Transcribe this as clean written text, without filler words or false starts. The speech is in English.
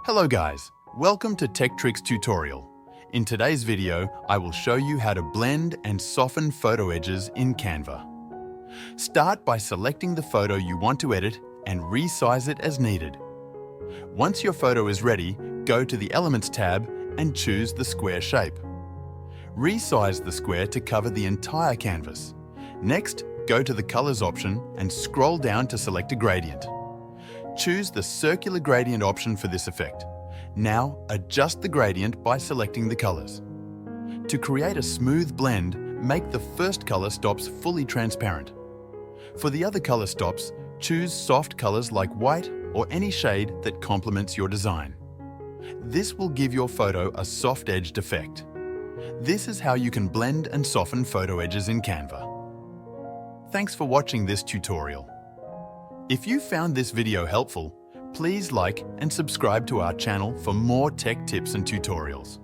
Hello guys, welcome to Tech Tricks tutorial. In today's video, I will show you how to blend and soften photo edges in Canva. Start by selecting the photo you want to edit and resize it as needed. Once your photo is ready, go to the Elements tab and choose the square shape. Resize the square to cover the entire canvas. Next, go to the Colors option and scroll down to select a gradient. Choose the circular gradient option for this effect. Now, adjust the gradient by selecting the colors. To create a smooth blend, make the first color stops fully transparent. For the other color stops, choose soft colors like white or any shade that complements your design. This will give your photo a soft-edged effect. This is how you can blend and soften photo edges in Canva. Thanks for watching this tutorial. If you found this video helpful, please like and subscribe to our channel for more tech tips and tutorials.